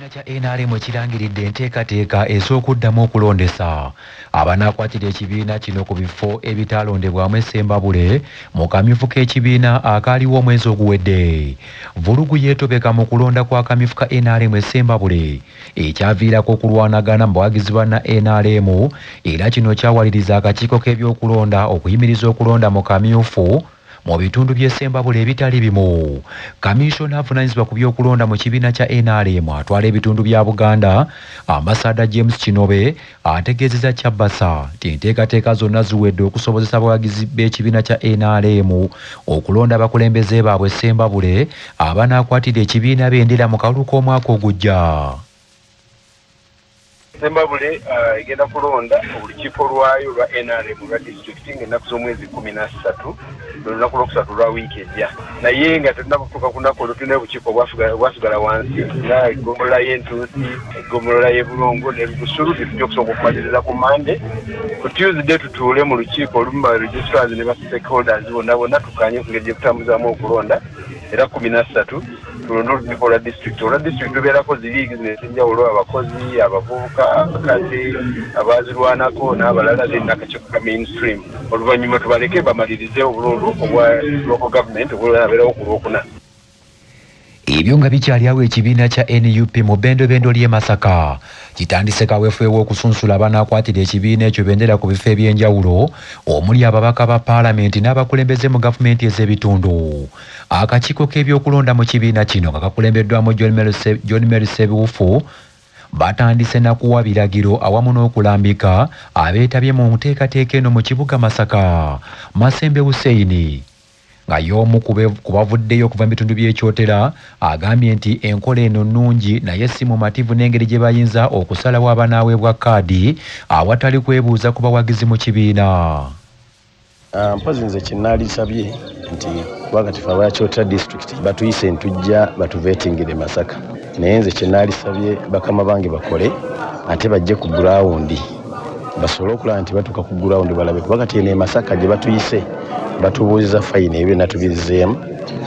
Ekibiina kya NRM kirangiridde enteekateeka ez'okuddamu okulondesa abanaakwatira ekibiina kino ku bifo ebitaalondebwamu essembabule mu kamyufu k'ekibiina akaaliwo omwezi oguwedde. Vulugu yeetobeka mu kulonda kwa kamyufu ka NRM essembabule ekyaviirako okulwanagana mu bawagizi ba NRM, era kino kyawaliriza akakiiko k'ebyokulonda okuyimiriza okulonda mu kamyufu mu bitundu by'essembabule ebitali bimu. Kamiisona avunaanyizibwa ku by'okulonda mu kibiina kya NRM atwala ebitundu bya Buganda, Ambassador James Kinobe ategeezezza Kyabasa nti enteekateeka zonna ziwedde okusobozesa abawagizi b'ekibiina kya NRM okulonda abakulembeze baabwe essembabule abanaakwatira ekibiina bendera mu kalulu k'omwaka ogujja. Essembabule egenda kulonda olukiiko lwayo lwa NRM lwa disitulikiti ng'ennaku z'omwezi 13 lunaku lwokusatu lwa wiiki ejja, naye nga tetunakutuuka ku nnaku olwo tulina obukiiko bwasigala wansi nga eggomolola y'Entuusi, eggomolola y'e Bulongo ne Busulu tujja okusooka okumaliriza ku Mande. Ku Tuesday tutuule mu lukiiko olumu ba registrars ne ba stakeholders bonna tukanye ku ngeri gyekutambuzaamu okulonda, era 13 tulonda olukiiko lwa disitulikiti. Olwa disitulikiti lubeerako ziriigizinesi enjawulo, abakozi, abavubuka, abakazi, abaazirwanako n'abalala n'akakiiko ka mainstream. Oluvannyuma tubaleke bamalirize obulundu obwa local government obulabeerawo ku Lwokuna. Ebyo nga bikyali awo ekibiina kya NUP mu bendobendo ly'e Masaka kitandise kaweefube w'okusunsula abanaakwatira ekibiina ekyo bendera ku bifo eby'enjawulo omuli ababaka ba paalamenti n'abakulembeze mu gavumenti ez'ebitundu. Akakiiko k'ebyokulonda mu kibiina kino nga kakulembeddwamu John Mary Sebuufu batandise na kuwa biragiro awamu n'okulambika abeetabye mu nteekateeka eno mu kibuga Masaka. Masembe Hussein nga y'omu ku bavuddeyo okuva mu bitundu by'ekyotera agambye nti enkola eno nnungi naye si mumativu n'engeri gye bayinza okusalawo abanaaweebwa kaadi awatali kwebuuza ku bawagizi mu kibiina. Mpozi nze kinnaalisabye nti kubanga tife abakyotera disitulikiti batuyise ntujja batuveetingire Masaka, naye nze kinnaalisabye bakama bange bakole ate bajje ku gurawundi basobole okulaba nti batuuka ku gurawundi balabe kuba kati eno e Masaka gye batuyise batubuuziza fayini ebyo natubizeemu,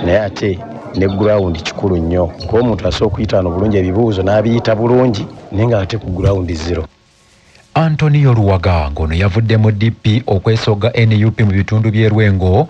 naye ate ne gurawundi kikulu nnyo kuba omuntu asobola okuyitaano bulungi ebibuuzo n'abiyita bulungi naye nga ate ku gurawundi 0. Antonio Luwaga ng'ono yavudde mu DP okwesogga NUP mu bitundu by'e Lwengo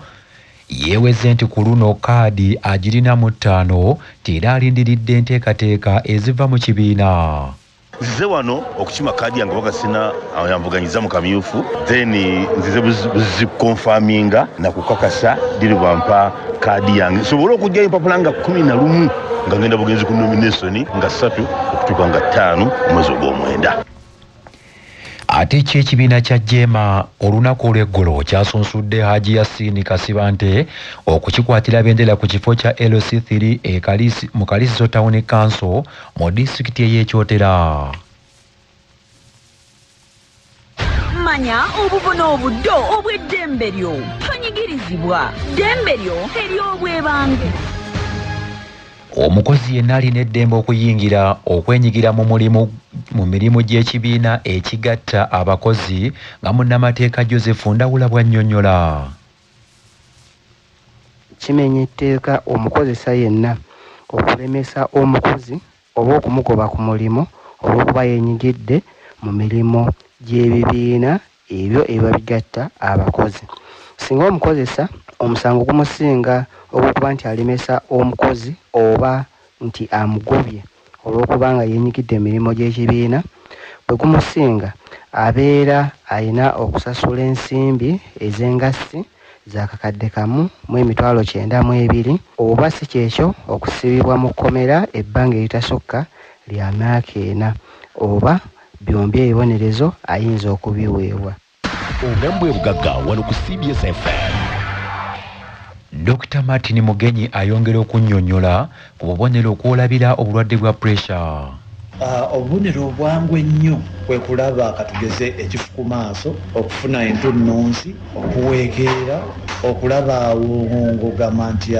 yeeweze nti ku luno kaadi agirina mu 5 era alindiridde enteekateeka eziva mu kibiina. Nzize wano okukima kaadi yange wakasina yamvuganyiza mu kamyufu then nzize buzikonfaminga na kukakasa diri bampa kaadi yange sobola okujjayo empapula nga 11 nga ngenda bugenzi ku nomination nga 3 okutuuka nga 5 omwezi ogw'omwenda. Ate ekibiina kya Jema olunaku olw'eggolo kyasunsudde Haji Yasin Kasibante okukikwatira bendera ku kifo kya LC3 mu Kaliso Town Council mu disitulikiti ey'Ekyotera. Manya obubono obuddo obw'eddembe lyo tonyigirizibwa, ddembe lyo ery'obwebange. Omukozi yenna alina eddembe okuyingira okwenyigira mu mirimu gy'ekibiina ekigatta abakozi nga munnamateeka Joseph Ndawula bw'annyonnyola. Kimenya etteeka omukozesa yenna okulemesa omukozi oba okumugoba ku mulimu olw'okuba yenyigidde mu mirimu gy'ebibiina ebyo ebiba bigatta abakozi. Singa omukozesa omusango gumusinga olw'okuba nti alemesa omukozi oba nti amugobye olw'okuba nga yenyigidde emirimu gy'ekibiina, bwe gumusinga abeera alina okusasula ensimbi ez'engassi za kakadde kamu mu emitwalo 92 oba si kyekyo okusibibwa mu kkomera ebbanga eritasukka lya myaka 4 oba byombi ebibonerezo ayinza okubiweebwa. Ogambwe bugagga wano ku CBS FM. Dr. Martin Mugenyi ayongera okunnyonnyola ku bubonero okwolabira obulwadde bwa pressure. Obubonero obwangu ennyo kwe kulaba katugeze ekifu ku maaso, okufuna entunnunsi, okuweekeera, okulaba ng'ogamba nti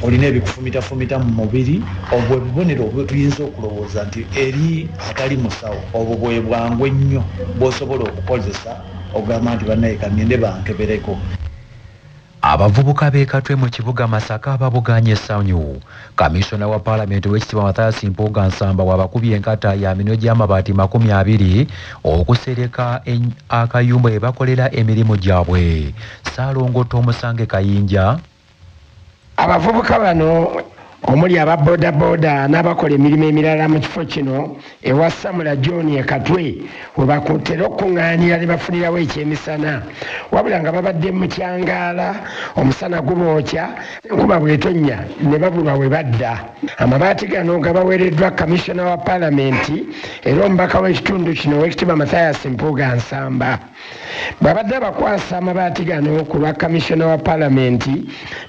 olina ebikufumita mu mubiri. Obwo bubonero obwo tuyinza okulowooza nti eri atali musawo obwo bwe bwangu ennyo bw'osobola okukozesa ogamba nti bannaye ka ngende bankebereko. abavubuka beekatwe mu kibuga Masaka babuganye essanyu. Kamisona wa Paalamenti Oweekitiibwa Mathias Mpuuga Nsamba wabakubye enkata ya minwe gy'amabaati 20 okusereka akayumba we bakolera emirimu gyabwe. Ssaalongotta Omusange Kayinja. Abavubuka bano omuli aba boda n'abakola emirimu emirala mu kifo kino ewa Samula John Katwe we bakutera okuŋŋaanira ne bafunirawo ekyemisana wabula nga babadde mu kyangaala omusana gubookya enkuba bw'etonnya ne babulwa we badda. Amabaati gano gabaweereddwa Kamisona wa Paalamenti era omubaka w'ekitundu kino Oweekitiibwa Mathias Mpuuga Nsamba. Babadde bakwasa amabaati gano ku lwa Kamisona wa Paalamenti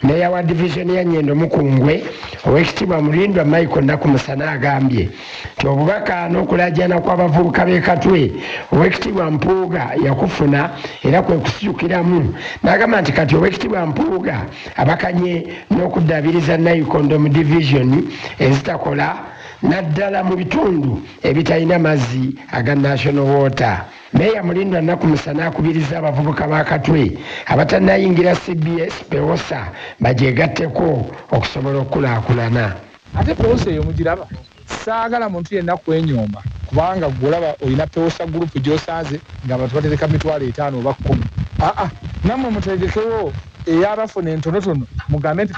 meeya wa divisioni ya Nnyendo Mukungwe Oweekitiibwa Mulindwa Michael Nakumusana agambye nti obubaka n'okulajjana kw'abavubuka b'e Katwe Oweekitiibwa Mpuuga yakufuna era kwe kusijukiramu n'agamba nti kati Oweekitiibwa Mpuuga abakanye n'okuddaabiriza Nayikondo mu divisioni ezitakola naddala mu bitundu ebitalina mazzi aga National Water. Meeya Mulindwa Nakumusana akubiriza abavubuka ba Katwe abatannayingira CBS PEWOSA bagyegatteko okusobola okukulaakulana. Ate PEWOSA eyo mugiraba saagala muntu yenna kwenyooma kubanga gwolaba olina PEWOSA gurupu gy'osanze ng'abantu batereka 5 oba 10. Nammwe mutegekewo ey'abafuna entonotono mugambe nti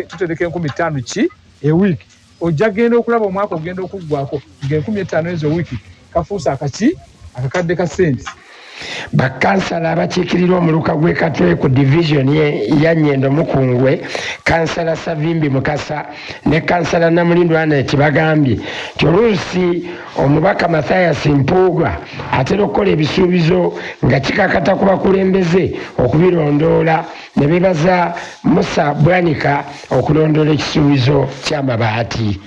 tutereke 5,000 ki ewiiki. Ojja genda okulaba omwaka ogenda okuggwako nga 5,000 ezo wiiki kafuusa akaki akakadde ka sente. Bakansala abakiikirira omuluka gw'e Katwe ku divisioni ya Nnyendo Mukungwe kansala Savimbi Mukasa ne kansala Namulindwa Anet bagambye nti oluusi omubaka Mathias Mpuuga atera okukola ebisuubizo nga kikakata ku bakulembeze okubirondoola ne beebaza Musa Bwanika okulondoola ekisuubizo ky'amabaati.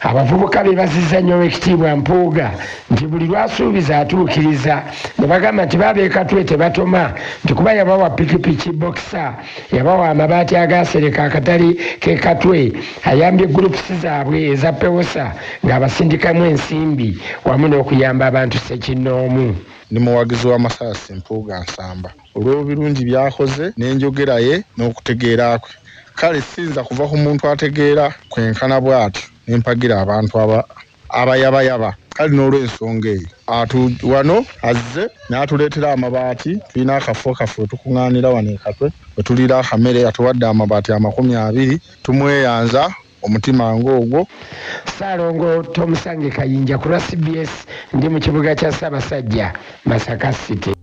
Abavubuka beebazizza nnyo Oweekitiibwa Mpuuga nti buli lwasuubiza atuukiriza ne bagamba nti baba Katwe tebatoma nti kuba yabawa pikipiki bokisa yabawa amabaati agaasereka akatali k'e Katwe ayambye gurupusi zaabwe eza PEWOSA ng'abasindikamu ensimbi wamu n'okuyamba abantu ssekinnoomu. Ni muwagizi wa Mathias Mpuuga Nsamba olw'obirungi byakoze n'enjogera ye n'okutegeera kwe. Kale sinza kuva ku muntu ategeera kwenkana bw'atyo nempagira abantu abayabayaba. Kale n'olw'ensonga eyo wano azze n'atuleetera amabaati tulina akafo tukuŋŋaanira wano e Katwe we tulira akamere atuwadde amabaati 20 tumweyanza omutima ng'ogwo. Ssaalongotta Omusange Kayinja ku lwa CBS ndi mu kibuga kya Ssaabasajja Masaka City.